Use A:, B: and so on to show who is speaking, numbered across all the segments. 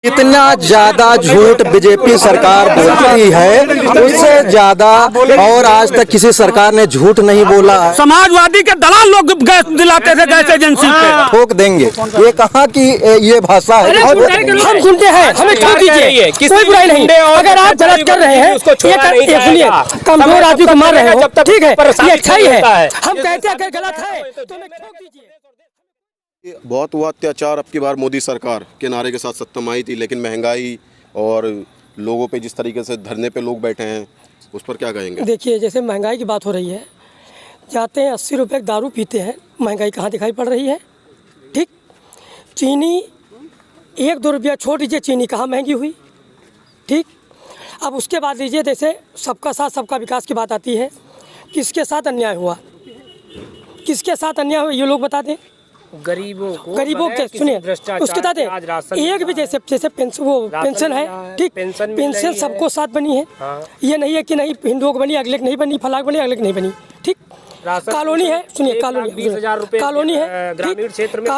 A: इतना ज्यादा झूठ बीजेपी सरकार बोलती है उससे ज्यादा और आज तक किसी सरकार ने झूठ नहीं बोला है।
B: समाजवादी के दलाल लोग गैस दिलाते थे गैस एजेंसी पे।
A: ठोक देंगे, ये कहाँ की ये भाषा है?
C: हम सुनते हैं, हमें ठोक दीजिए, कोई बुराई नहीं। अगर आप गलत कर रहे हैं, सुनिए, कमजोर आदमी को मार रहे हो, ठीक है, ये अच्छा ही है। हम कहते हैं अगर गलत है तो हमें ठोक दीजिए।
D: बहुत हुआ अत्याचार। अब की बार मोदी सरकार के नारे के साथ सत्ता में आई थी, लेकिन महंगाई और लोगों पे जिस तरीके से धरने पे लोग बैठे हैं उस पर क्या कहेंगे?
C: देखिए, जैसे महंगाई की बात हो रही है, जाते हैं 80 रुपये दारू पीते हैं, महंगाई कहाँ दिखाई पड़ रही है? ठीक, चीनी 1-2 रुपया छोड़ दीजिए, चीनी कहाँ महंगी हुई? ठीक, अब उसके बाद लीजिए, जैसे सबका साथ सबका विकास की बात आती है, किसके साथ अन्याय हुआ, किसके साथ अन्याय हुआ, ये लोग बता दें। गरीबों के सुनिए, उसके साथ एक भी जैसे पेंशन है, ठीक, पेंशन सबको साथ बनी है। ये नहीं है कि नहीं हिंदुओं को बनी, अगले को नहीं बनी, फलाक बनी, अगले को नहीं बनी। ठीक, कॉलोनी है, सुनिए, कॉलोनी है, ग्रामीण क्षेत्र में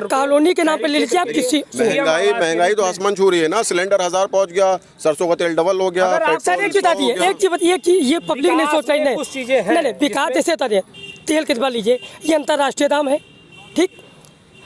C: कॉलोनी के नाम पे ले लीजिए आप। किसी
D: महंगाई तो आसमान छू रही है ना। सिलेंडर 1000 पहुंच गया, सरसों का तेल डबल हो गया।
C: एक चीज बताइए, एक चीज ये पब्लिक नहीं सोच रही है। कुछ चीजें हैं नहीं, विकास जैसे तेल कितना लीजिए, ये अंतर्राष्ट्रीय दाम है। ठीक,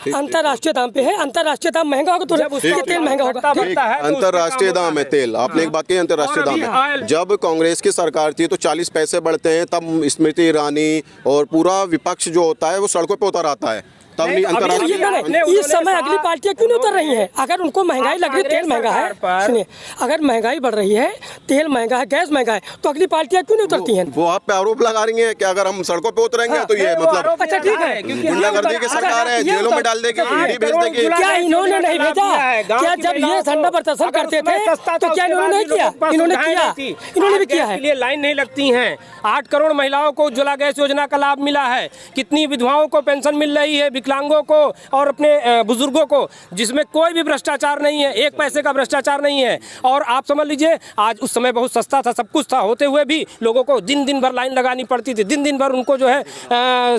C: अंतर्राष्ट्रीय दाम पे है, अंतर्राष्ट्रीय दाम महंगा होगा तो तेल महंगा होगा।
D: अंतर्राष्ट्रीय दाम है तेल। आपने एक बात कही, अंतर्राष्ट्रीय दाम है। जब कांग्रेस की सरकार थी तो 40 पैसे बढ़ते हैं, तब स्मृति ईरानी और पूरा विपक्ष जो होता है वो सड़कों पे उतर आता है। तब नहीं
C: अंतर्राष्ट्रीय। इस समय अगली पार्टियां क्यों नहीं उतर रही हैं? अगर उनको महंगाई लग रही है, तेल महंगा है, सुनिए, अगर महंगाई बढ़ रही है, तेल महंगा है, गैस महंगा है, तो अगली पार्टियां क्यों नहीं उतरती हैं?
D: वो आप पे आरोप लगा रही हैं कि अगर हम सड़कों पे उतरेंगे तो ये मतलब
C: अच्छा ठीक है,
D: गुंडागर्दी की सरकार है, जेलों में डाल देगी, ईडी भेज देगी।
C: क्या इन्होंने नहीं भेजा? क्या जब ये धरना प्रदर्शन करते थे तो क्या इन्होंने नहीं किया? इन्होंने किया, इन्होंने भी किया है।
B: लिए लाइन नहीं लगती है। 8 करोड़ महिलाओं को उज्ज्वला गैस योजना का लाभ मिला है। कितनी विधवाओं को पेंशन मिल रही है, विकलांगों को और अपने बुजुर्गों को, जिसमें कोई भी भ्रष्टाचार नहीं है, 1 पैसे का भ्रष्टाचार नहीं है। और आप समझ लीजिए, आज उस समय बहुत सस्ता था, सब कुछ था, होते हुए भी लोगों को दिन भर लाइन लगानी पड़ती थी। दिन भर उनको जो है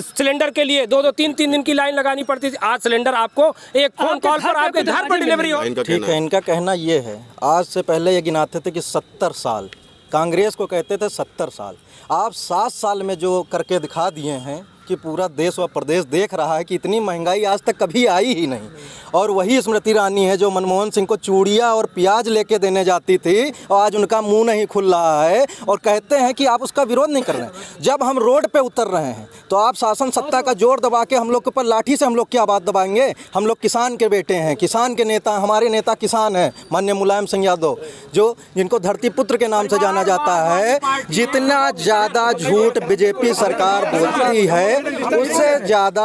B: सिलेंडर के लिए 2-2, 3-3 दिन की लाइन लगानी पड़ती थी। आज सिलेंडर आपको एक फोन कॉल पर आपके घर पर डिलीवरी हो।
A: ठीक है, इनका कहना ये है, आज से पहले ये गिनाते थे कि 70 साल, कांग्रेस को कहते थे 70 साल। आप 7 साल में जो करके दिखा दिए हैं कि पूरा देश व प्रदेश देख रहा है कि इतनी महंगाई आज तक कभी आई ही नहीं। और वही स्मृति ईरानी है जो मनमोहन सिंह को चूड़ियाँ और प्याज लेके देने जाती थी, और आज उनका मुंह नहीं खुल रहा है और कहते हैं कि आप उसका विरोध नहीं कर रहे हैं। जब हम रोड पे उतर रहे हैं तो आप शासन सत्ता का जोर दबा के हम लोग के ऊपर लाठी से हम लोग क्या बात दबाएंगे? हम लोग किसान के बेटे हैं, किसान के नेता, हमारे नेता किसान हैं, माननीय मुलायम सिंह यादव, जो जिनको धरती पुत्र के नाम से जाना जाता है। जितना ज़्यादा झूठ बीजेपी सरकार बोलती है उससे ज़्यादा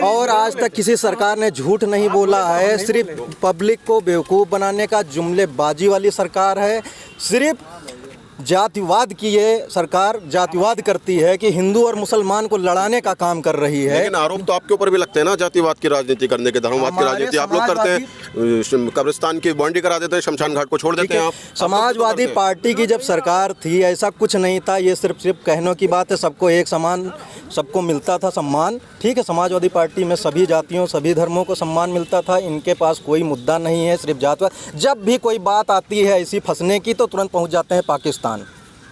A: और आज तक किसी सरकार ने झूठ नहीं बोला है। सिर्फ पब्लिक को बेवकूफ़ बनाने का जुमलेबाजी वाली सरकार है। सिर्फ जातिवाद की ये सरकार जातिवाद करती है कि हिंदू और मुसलमान को लड़ाने का काम कर रही है।
D: लेकिन आरोप तो आपके ऊपर भी लगते हैं ना, जातिवाद की राजनीति करने के, धर्मवाद की राजनीति आप लोग करते हैं। कब्रिस्तान की बाउंड्री करा देते हैं, शमशान घाट को छोड़ देते हैं आप।
A: समाजवादी पार्टी की जब सरकार थी ऐसा कुछ नहीं था, ये सिर्फ कहने की बात है। सबको एक समान, सबको मिलता था सम्मान। ठीक है, समाजवादी पार्टी में सभी जातियों, सभी धर्मों को सम्मान मिलता था। इनके पास कोई मुद्दा नहीं है, सिर्फ जातिवाद। जब भी कोई बात आती है ऐसी फंसने की तो तुरंत पहुंच जाते हैं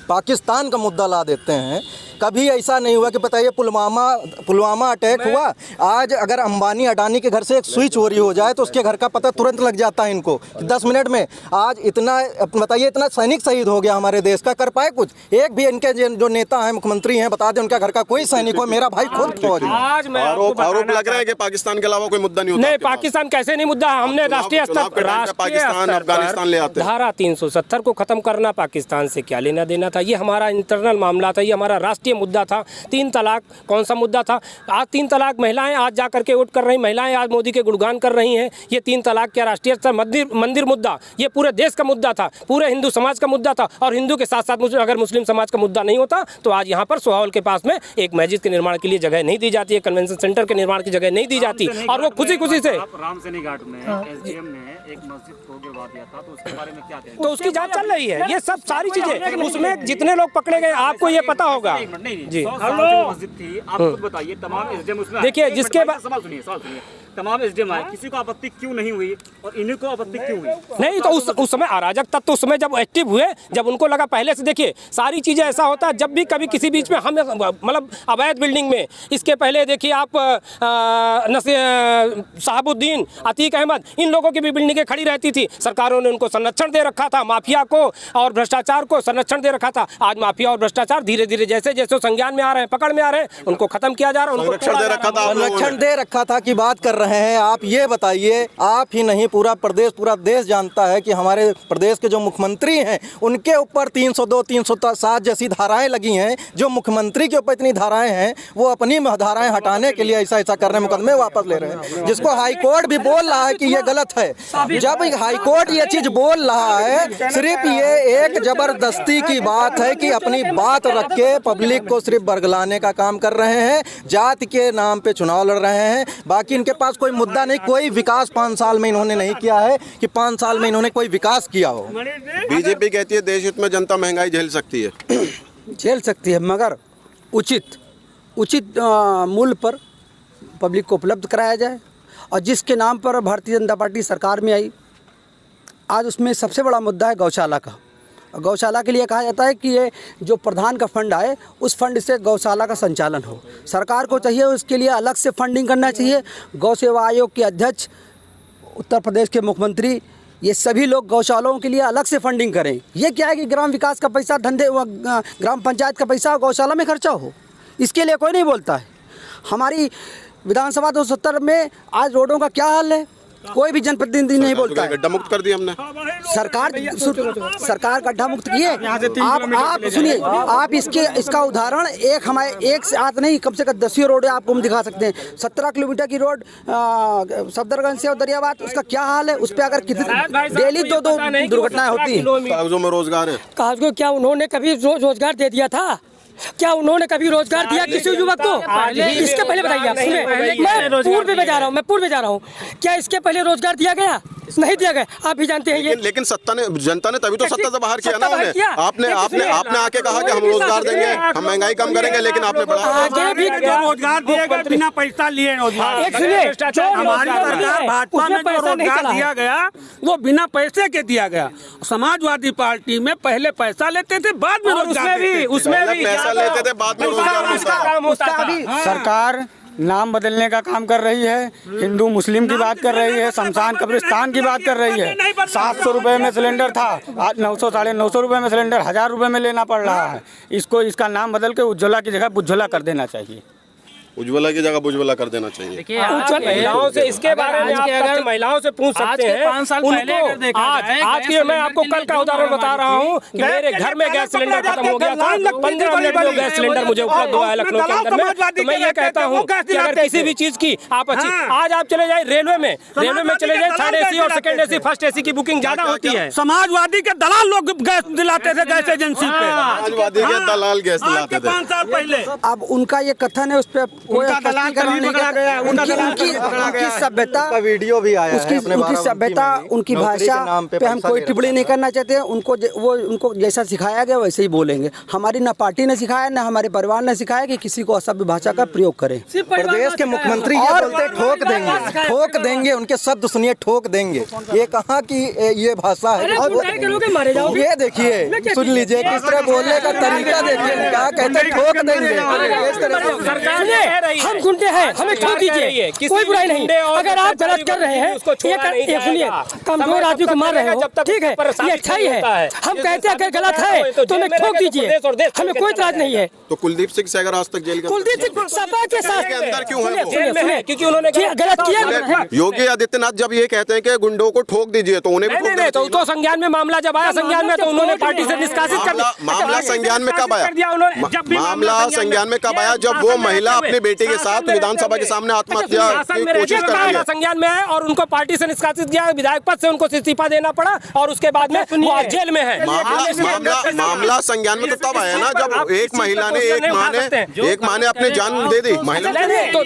A: पाकिस्तान का मुद्दा ला देते हैं। कभी ऐसा नहीं हुआ कि बताइए पुलवामा अटैक हुआ, आज अगर अंबानी अडानी के घर से एक सुई चोरी हो जाए तो उसके घर का पता तुरंत लग जाता है इनको 10 मिनट में। आज इतना बताइए, इतना सैनिक शहीद हो गया हमारे देश का, कर पाए कुछ? एक भी इनके जो नेता हैं, मुख्यमंत्री हैं, बता दें उनका घर का कोई सैनिक हो? मेरा भाई खुद फौज में।
B: आज
D: आरोप लग रहा है कि पाकिस्तान के अलावा कोई मुद्दा नहीं होता।
B: नहीं, पाकिस्तान कैसे नहीं मुद्दा? हमने राष्ट्रीय स्तर
D: अफगानिस्तान ले आते हैं।
B: धारा 370 को खत्म करना पाकिस्तान से क्या लेना देना था? ये हमारा इंटरनल मामला था, ये हमारा राष्ट्रीय मुद्दा था। 3 तलाक कौन सा मुद्दा था? आज 3 तलाक महिलाएं आज जा करके वोट कर रही, महिलाएं आज मोदी के गुणगान कर रही हैं। ये 3 तलाक क्या राष्ट्रीय स्तर मंदिर मुद्दा? ये पूरे देश का मुद्दा था, पूरे हिंदू समाज का मुद्दा था। और हिंदू के साथ साथ अगर मुस्लिम समाज का मुद्दा नहीं होता तो आज यहाँ पर सोहावल के पास में एक मस्जिद के निर्माण के लिए जगह नहीं दी जाती है, कन्वेंशन सेंटर के निर्माण की जगह नहीं दी जाती, और वो खुशी से
E: रामसैनी घाट में एसडीएम ने एक मस्जिद को गिरवा दिया था, तो उसके बारे में क्या कहेंगे?
B: तो उसकी जांच चल रही है। ये सब सारी चीजें, उसमें जितने लोग पकड़े गए आपको ये पता होगा जी।
E: मस्जिद थी, आप खुद बताइए, तमाम एसडीएम उसमें।
B: देखिए, जिसके बाद
E: सवाल सुनिए, तमाम एसडीएम आए, किसी को आपत्ति क्यों नहीं हुई और इन्हीं को आपत्ति क्यों हुई?
B: नहीं तो उस समय अराजक तत्व उस समय जब एक्टिव हुए, जब उनको लगा पहले से, देखिए सारी चीज़ें ऐसा होता है जब भी कभी किसी बीच में हम मतलब अवैध बिल्डिंग में, इसके पहले देखिए आप साहबुद्दीन, अतीक अहमद, इन लोगों की भी बिल्डिंगें खड़ी रहती थी, सरकारों ने उनको संरक्षण दे रखा था, माफिया को और भ्रष्टाचार को संरक्षण दे रखा था। आज माफिया और भ्रष्टाचार धीरे धीरे जैसे जैसे संज्ञान में आ रहे हैं, पकड़ में आ रहे हैं, उनको खत्म किया जा रहा है, उनको
A: संरक्षण दे रखा था की बात कर रहे हैं आप। ये बताइए, आप ही नहीं पूरा प्रदेश, पूरा देश जानता है कि हमारे प्रदेश के जो मुख्यमंत्री हैं उनके ऊपर 302, 307 जैसी धाराएं लगी हैं। जो मुख्यमंत्री के ऊपर इतनी धाराएं हैं, वो अपनी धाराएं हटाने के लिए ऐसा कर रहे हैं, मुकदमे वापस ले रहे हैं, जिसको हाईकोर्ट भी बोल रहा है कि ये गलत है। जब हाईकोर्ट ये चीज बोल रहा है, सिर्फ ये एक जबरदस्ती की बात है कि अपनी बात रख के पब्लिक को सिर्फ बरगलाने का काम कर रहे हैं, जात के नाम पे चुनाव लड़ रहे हैं। बाकी इनके पास कोई मुद्दा नहीं, कोई विकास 5 साल में इन्होंने नहीं किया है कि 5 साल में इन्होंने कोई विकास किया हो।
D: बीजेपी कहती है देश हित में जनता महंगाई झेल सकती है।
F: झेल सकती है, मगर उचित मूल्य पर पब्लिक को उपलब्ध कराया जाए। और जिसके नाम पर भारतीय जनता पार्टी सरकार में आई, आज उसमें सबसे बड़ा मुद्दा है गौशाला का। गौशाला के लिए कहा जाता है कि ये जो प्रधान का फंड आए, उस फंड से गौशाला का संचालन हो। सरकार को चाहिए उसके लिए अलग से फंडिंग करना चाहिए। गौ सेवा आयोग के अध्यक्ष, उत्तर प्रदेश के मुख्यमंत्री, ये सभी लोग गौशालाओं के लिए अलग से फंडिंग करें। ये क्या है कि ग्राम विकास का पैसा, धंधे, ग्राम पंचायत का पैसा गौशाला में खर्चा हो, इसके लिए कोई नहीं बोलता है। हमारी विधानसभा 270 में आज रोडों का क्या हाल है, कोई भी जनप्रतिनिधि नहीं बोलता है।
D: गड्ढा मुक्त कर दिया हमने,
F: सरकार गड्ढा मुक्त किए। आप सुनिए, आप इसका उदाहरण एक से आठ नहीं, कम से कम 10 रोड आपको हम दिखा सकते हैं। 17 किलोमीटर की रोड सफदरगंज से और दरियाबाद, उसका क्या हाल है? उस पर अगर कितनी डेली 2 दुर्घटनाएं होती हैं।
D: कागजों में रोजगार है,
C: कागजों क्या उन्होंने कभी रोजगार दे दिया था? क्या उन्होंने कभी रोजगार दिया किसी युवक को? इसके पहले बताइए आप। मैं पूर्व में जा रहा हूँ, क्या इसके पहले रोजगार दिया गया? नहीं दिया गया, आप भी जानते हैं ये।
D: लेकिन जनता ने तभी तो सत्ता से बाहर किया ना उन्हें। आपने आके कहा कि हम रोजगार देंगे, हम महंगाई कम करेंगे, लेकिन आपने
G: आगे भी रोजगार दिएगा बिना पैसा लिए।
C: एक सुनिए,
G: हमारी सरकार भाजपा में जो रोजगार दिया गया वो बिना पैसे के दिया गया। समाजवादी पार्टी में पहले पैसा लेते थे, बाद में रोजगार
B: उसमें भी
D: पैसा लेते थे, बाद में रोजगार।
H: सरकार नाम बदलने का काम कर रही है, हिंदू मुस्लिम की बात कर रही है, शमशान कब्रिस्तान की बात कर रही है। 700 रुपये में सिलेंडर था, आज 900 साढ़े 900 रुपये में सिलेंडर 1000 रुपये में लेना पड़ रहा है। इसका नाम बदल के उज्ज्वला की जगह बुज्ज्वला कर देना चाहिए।
D: उज्ज्वला की जगह बुज्ज्वला कर देना चाहिए।
B: महिलाओं से इसके बारे में आप महिलाओं से पूछ सकते हैं। उनको आज की मैं आपको कल का उदाहरण बता रहा हूँ कि मेरे घर में गैस सिलेंडर खत्म हो गया था, 15 मिनट में गैस सिलेंडर मुझे उपलब्ध हुआ है लखनऊ के अंदर में। तो मैं ये कहता हूँ कि अगर किसी भी चीज की आप अच्छी, आज आप चले जाए रेलवे में चले जाए, 3rd AC और 2nd AC, 1st AC की बुकिंग ज्यादा होती है।
G: समाजवादी के दलाल लोग गैस दिलाते थे गैस एजेंसी पे,
D: समाजवादी के दलाल गैस दिलाते थे
G: 5 साल पहले।
F: अब उनका ये कथन है, उस पर कोई उनकी सभ्यता
A: का वीडियो भी आया है,
F: उनकी सभ्यता, उनकी भाषा पे हम कोई टिप्पणी नहीं करना चाहते हैं। उनको जैसा सिखाया गया वैसे ही बोलेंगे। हमारी ना पार्टी ने सिखाया, ना हमारे परिवार ने सिखाया कि किसी को असभ्य भाषा का प्रयोग करें।
A: प्रदेश के मुख्यमंत्री ये बोलते ठोक देंगे, उनके शब्द सुनिए, ठोक देंगे। ये कहाँ की ये भाषा है? ये देखिए, सुन लीजिए किस तरह बोलने का तरीका देखिए, क्या कहते हैं, ठोक देंगे।
C: हम गुंडे हैं, हमें ठोक दीजिए, कोई बुराई नहीं। अगर आप गलत कर रहे हैं, ये सुनिए, कमजोर आदमी को मार रहे हो, ठीक है, ये अच्छा ही है। हम कहते हैं अगर गलत है तो हमें ठोक दीजिए, हमें कोई इतराज नहीं है।
D: तो कुलदीप सिंह सेंगर आज तक जेल के
C: कुलदीप सिंह सपा के साथ
D: अंदर क्यों है?
B: क्योंकि उन्होंने
C: गलत किया।
D: योगी आदित्यनाथ जब ये कहते हैं कि गुंडों को ठोक दीजिए, तो उन्हें भी ठोक देना चाहिए।
B: तो संज्ञान में मामला जब आया, संज्ञान में तो उन्होंने पार्टी से निष्कासित कर दिया।
D: मामला संज्ञान में कब आया? मामला संज्ञान में कब आया? जब वो महिला अपने बेटे के साथ विधानसभा के सामने आत्महत्या की कोशिश कर रही है।
B: संज्ञान में है और उनको पार्टी से निष्कासित किया, विधायक पद से उनको इस्तीफा देना पड़ा और उसके बाद में वो जेल में है।
D: मामला संज्ञान में तो तब आया ना जब एक महिला ने, एक माँ ने अपनी जान दे दी। महिला
B: तो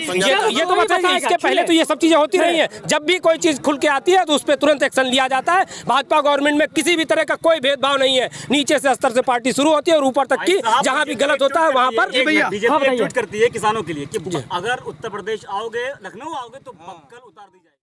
B: ये तो बताइए, इसके पहले तो ये सब चीजें होती रही हैं। जब भी कोई चीज खुल के आती है तो उस पर तुरंत एक्शन लिया जाता है। भाजपा गवर्नमेंट में किसी भी तरह का कोई भेदभाव नहीं है, नीचे से स्तर से पार्टी शुरू होती है और ऊपर तक की जहाँ भी गलत होता है वहाँ पर।
E: बीजेपी एकजुट करती है किसानों के लिए, कि अगर उत्तर प्रदेश आओगे, लखनऊ आओगे तो बक्कल उतार दी जाएगी।